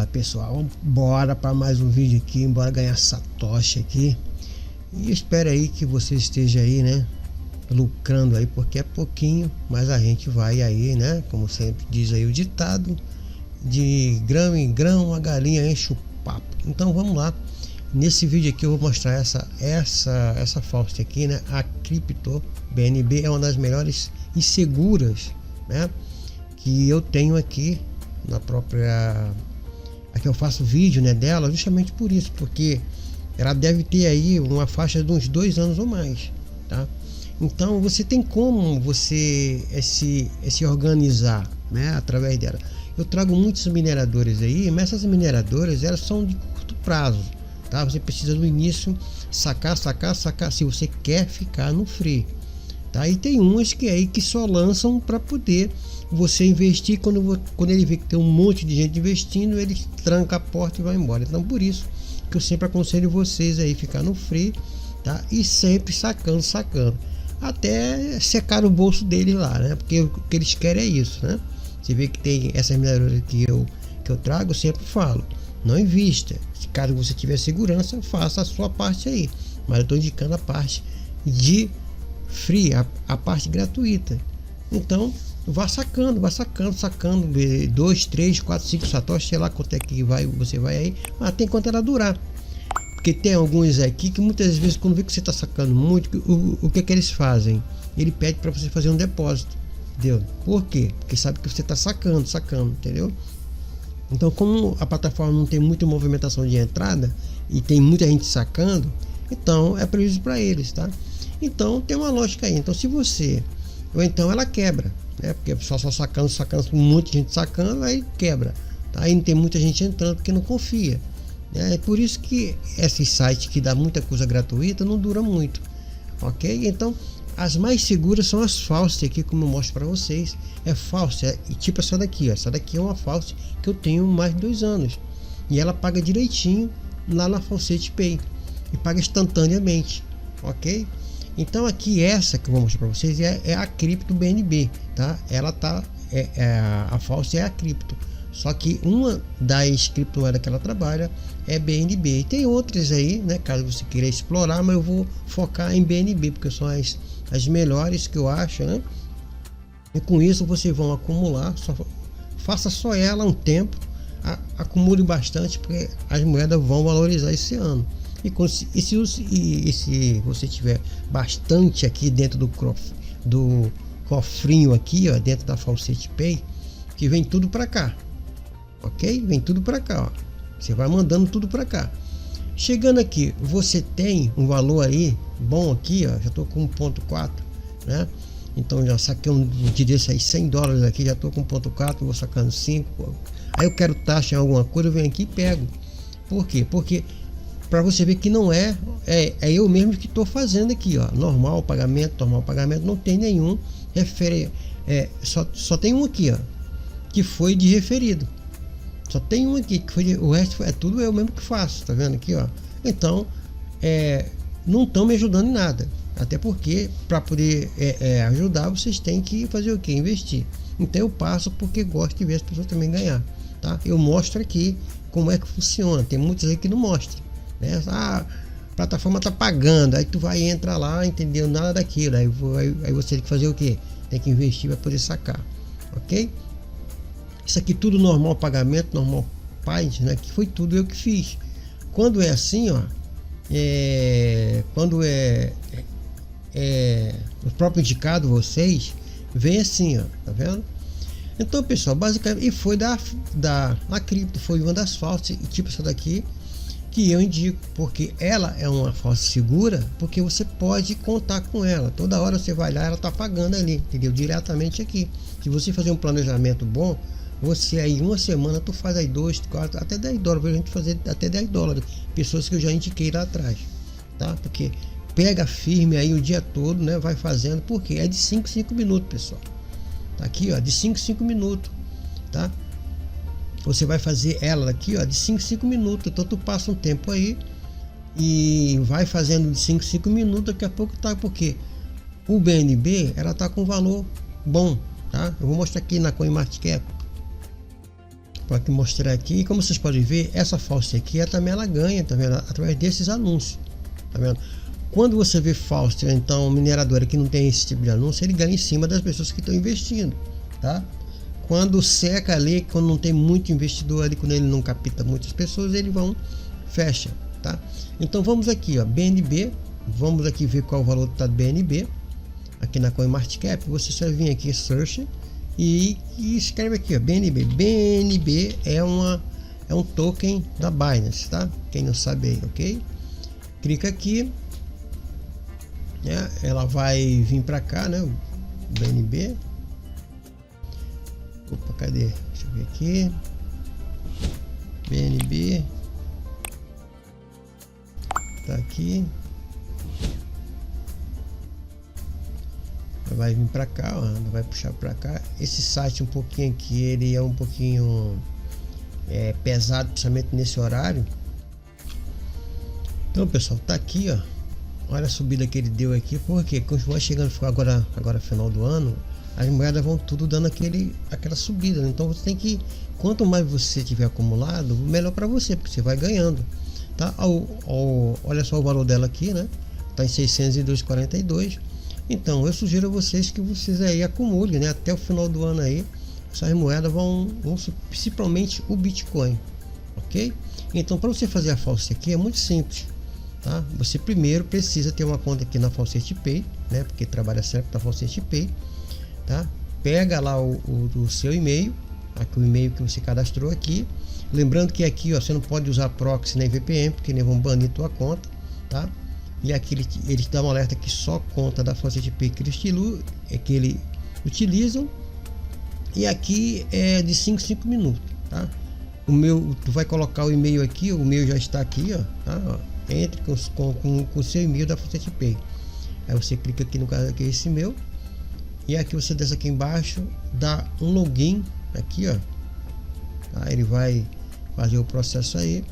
Fala pessoal, bora para mais um vídeo aqui, bora ganhar satoshi aqui. E espero aí que você esteja aí, né, lucrando aí, porque é pouquinho, mas a gente vai aí, né, como sempre diz aí o ditado, de grão em grão a galinha enche o papo. Então vamos lá, nesse vídeo aqui eu vou mostrar essa Faust aqui, né, a Cripto BNB é uma das melhores e seguras, né, que eu tenho aqui na própria, aqui eu faço vídeo, né, dela, justamente por isso, porque ela deve ter aí uma faixa de uns 2 anos ou mais, tá? Então você tem como você se organizar, né, através dela. Eu trago muitos mineradores aí, mas essas mineradoras elas são de curto prazo, tá? Você precisa no início sacar se você quer ficar no free, tá? E tem umas que aí que só lançam para poder você investir. Quando ele vê que tem um monte de gente investindo, ele tranca a porta e vai embora. Então por isso que eu sempre aconselho vocês aí ficar no free, tá? E sempre sacando até secar o bolso deles lá, né? Porque o que eles querem é isso, né? Você vê que tem essas mineradoras que eu trago, eu sempre falo, não invista. Caso você tiver segurança, faça a sua parte aí, mas eu estou indicando a parte de free, a parte gratuita. Então vá sacando 2, 3, 4, 5 satoshi, sei lá quanto é que você vai aí, mas tem quanto ela durar. Porque tem alguns aqui que muitas vezes, quando vê que você está sacando muito, o que é que eles fazem? Ele pede para você fazer um depósito, entendeu? Por quê? Porque sabe que você está sacando, entendeu? Então, como a plataforma não tem muita movimentação de entrada e tem muita gente sacando, então é prejuízo para eles, tá? Então tem uma lógica aí. Então se você, ou então ela quebra, né? Porque o pessoal só sacando, muita gente sacando, aí quebra, tá? Aí não tem muita gente entrando porque não confia, né? É por isso que esse site que dá muita coisa gratuita não dura muito, ok? Então as mais seguras são as Faust aqui, como eu mostro para vocês. É Faust, tipo essa daqui, ó. Essa daqui é uma Faust que eu tenho mais de 2 anos e ela paga direitinho lá na Faucet Pay e paga instantaneamente, ok? Então aqui essa que eu vou mostrar para vocês é a Cripto BNB, tá? Ela tá a Faust é a Cripto, só que uma das criptomoedas que ela trabalha é BNB. E tem outras aí, né, caso você queira explorar, mas eu vou focar em BNB porque são as melhores que eu acho, né? E com isso vocês vão acumular, faça só ela um tempo, acumule bastante, porque as moedas vão valorizar esse ano. E se você tiver bastante aqui dentro do cofrinho aqui, ó, dentro da Faucet Pay, que vem tudo para cá, ok? Vem tudo para cá, ó. Você vai mandando tudo para cá. Chegando aqui, você tem um valor aí bom aqui, ó. Já tô com 1.4, né? Então já saquei um dia desse aí $100 aqui, já tô com 1.4, vou sacando 5. Aí eu quero taxa em alguma coisa, eu venho aqui e pego. Por quê? Porque para você ver que não é eu mesmo que estou fazendo aqui, ó. Normal pagamento, não tem nenhum só tem um aqui, ó, que foi de referido. Só tem um aqui que foi o resto é tudo eu mesmo que faço, tá vendo aqui, ó? Então não estão me ajudando em nada, até porque para poder ajudar vocês têm que fazer o que? Investir. Então eu passo porque gosto de ver as pessoas também ganhar, tá? Eu mostro aqui como é que funciona. Tem muitos aí que não mostram, né? A plataforma tá pagando, aí tu vai entrar lá, entendeu nada daquilo, aí você tem que fazer o que? Tem que investir para poder sacar, ok? Isso aqui tudo normal pagamento, normal paz, né? Que foi tudo eu que fiz. Quando é assim, ó, quando o próprio indicado vocês vem assim, ó, tá vendo? Então pessoal, basicamente, e foi da Cripto, foi uma das Faust, e tipo essa daqui que eu indico, porque ela é uma Faust segura, porque você pode contar com ela, toda hora você vai lá, ela tá pagando ali, entendeu? Diretamente aqui. Se você fazer um planejamento bom, você aí uma semana tu faz aí 2, 4, até $10, a gente fazer até $10, pessoas que eu já indiquei lá atrás, tá? Porque pega firme aí o dia todo, né? Vai fazendo, porque é de 5 minutos, pessoal. Tá aqui, ó, de 5 minutos, tá? Você vai fazer ela aqui, ó, de 5 minutos. Então tu passa um tempo aí e vai fazendo de 5 minutos, daqui a pouco tá, porque o BNB ela tá com valor bom, tá? Eu vou mostrar aqui na CoinMarketCap. Pode mostrar aqui, e como vocês podem ver, essa Faucet aqui ela ganha, tá vendo? Através desses anúncios, tá vendo? Quando você vê Faucet, então mineradora que não tem esse tipo de anúncio, ele ganha em cima das pessoas que estão investindo, tá? Quando seca ali, quando não tem muito investidor ali, quando ele não capta muitas pessoas, ele fecha, tá? Então vamos aqui, ó, BNB, vamos aqui ver qual o valor tá do BNB, aqui na CoinMarketCap. Você só vir aqui Search e escreve aqui, ó, BNB. BNB é um token da Binance, tá? Quem não sabe aí, ok? Clica aqui, né? Ela vai vir para cá, né? O BNB. Opa, cadê? Deixa eu ver aqui. BNB tá aqui. Vai vir para cá, ó, vai puxar para cá. Esse site um pouquinho aqui, ele é um pouquinho pesado, principalmente nesse horário. Então, pessoal, tá aqui, ó. Olha a subida que ele deu aqui, porque continua chegando agora final do ano, as moedas vão tudo dando aquela subida. Então você tem que, quanto mais você tiver acumulado, melhor para você, porque você vai ganhando, tá? Olha só o valor dela aqui, né? Tá em 602,42. Então eu sugiro a vocês que vocês aí acumulem, né? Até o final do ano aí, essas moedas vão principalmente o Bitcoin, ok? Então para você fazer a Faucet aqui é muito simples, tá? Você primeiro precisa ter uma conta aqui na Faucet Pay, né? Porque trabalha sempre na Faucet Pay, tá? Pega lá o seu e-mail, aqui o e-mail que você cadastrou aqui. Lembrando que aqui, ó, você não pode usar proxy nem VPN, porque eles vão banir tua conta, tá? E aqui eles dão um alerta que só conta da Faucet Pay que eles utilizam. E aqui é de 5 minutos, tá? Tu vai colocar o e-mail aqui, o meu já está aqui, ó, tá? Ó, entre com o seu e-mail da Faucet Pay. Aí você clica aqui no caso aqui, esse meu. E aqui você desce aqui embaixo, dá um login aqui, ó, tá? Ele vai fazer o processo aí.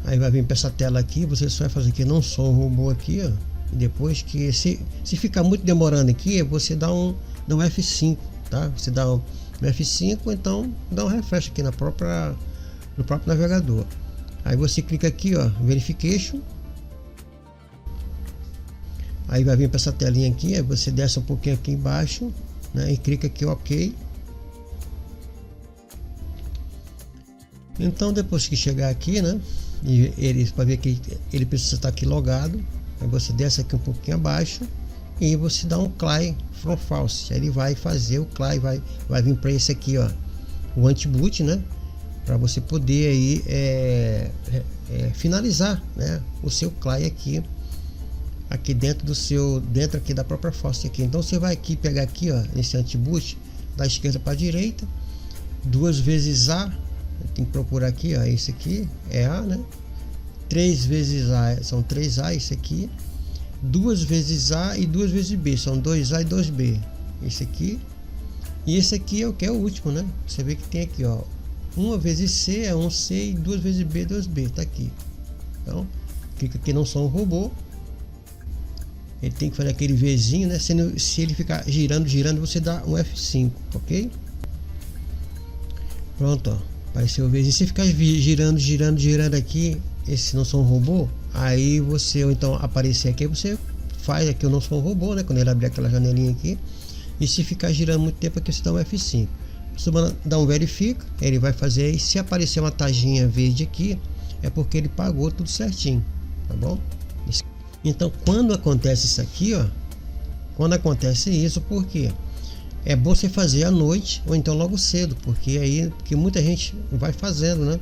Aí vai vir para essa tela aqui, você só vai fazer aqui, não sou um robô aqui, ó. E depois que se ficar muito demorando aqui, você dá um F5, tá? Você dá um F5, então dá um refresh aqui no próprio navegador. Aí você clica aqui, ó, Verification. Aí vai vir para essa telinha aqui, aí você desce um pouquinho aqui embaixo, né? E clica aqui OK. Então depois que chegar aqui, né? E ele para ver que ele precisa estar aqui logado, aí você desce aqui um pouquinho abaixo e você dá um CLI from Faucet. Aí ele vai fazer o CLI, vai vir para esse aqui, ó, o anti-boot, né? Para você poder aí finalizar, né? O seu CLI aqui dentro dentro aqui da própria Faucet aqui. Então você vai aqui pegar aqui, ó, esse anti-boot da esquerda para a direita, 2 vezes A. Tem que procurar aqui, ó, esse aqui é A, né? 3 vezes A são 3A, esse aqui. 2 vezes A e 2 vezes B são 2A e 2B. Esse aqui. E esse aqui é o que é o último, né? Você vê que tem aqui, ó, 1 vezes C é 1C e 2 vezes B 2B, tá aqui. Então, clica aqui, não sou um robô. Ele tem que fazer aquele Vzinho, né? Se ele ficar girando, você dá um F5, ok? Pronto, ó. Apareceu o Vzinho. Se ficar girando aqui, esse não sou um robô, aí você, ou então aparecer aqui, você faz aqui, eu não sou um robô, né? Quando ele abrir aquela janelinha aqui. E se ficar girando muito tempo aqui, você dá um F5. Você dá um verifica, ele vai fazer. E se aparecer uma taginha verde aqui, é porque ele pagou tudo certinho, tá bom? Então quando acontece isso aqui, ó, quando acontece isso, por quê? É bom você fazer à noite ou então logo cedo, porque muita gente vai fazendo, né?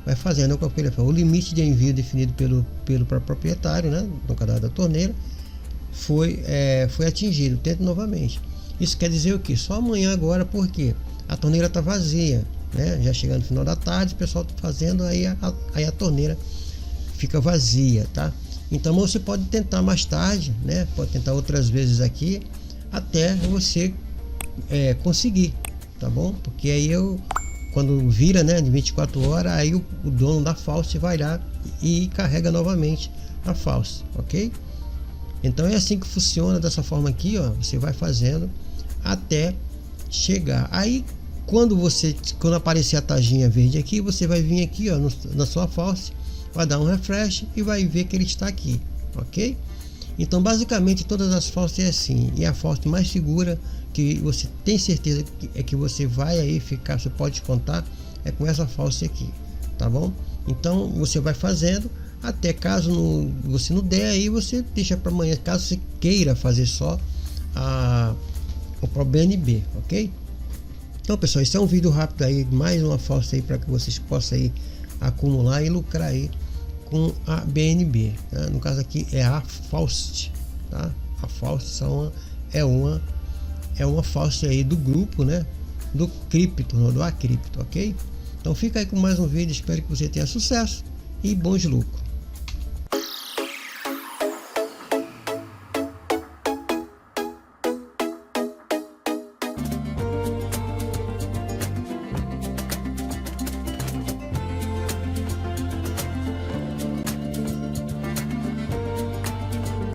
Vai fazendo, como ele falou, o limite de envio definido pelo proprietário, né? No cadastro da torneira foi atingido. Tente novamente. Isso quer dizer o que? Só amanhã agora, porque a torneira está vazia, né? Já chegando no final da tarde, o pessoal está fazendo, aí a torneira fica vazia, tá? Então você pode tentar mais tarde, né? Pode tentar outras vezes aqui até você conseguir, tá bom? Porque aí quando vira, né, de 24 horas, aí o dono da Faucet vai lá e carrega novamente a Faucet, ok? Então é assim que funciona, dessa forma aqui, ó, você vai fazendo até chegar. Aí quando aparecer a taginha verde aqui, você vai vir aqui, ó, na sua false, vai dar um refresh e vai ver que ele está aqui, ok? Então basicamente todas as falses é assim, e a false mais segura que você tem certeza que você vai aí ficar, você pode contar, é com essa false aqui, tá bom? Então você vai fazendo até caso você não der, aí você deixa para amanhã, caso você queira fazer só o BNB, ok? Então pessoal, esse é um vídeo rápido aí, mais uma false aí para que vocês possam aí acumular e lucrar aí com a BNB, tá? No caso aqui é a false, tá? A false é uma false aí do grupo, né? Do cripto, do Acripto, ok? Então fica aí com mais um vídeo, espero que você tenha sucesso e bons lucros.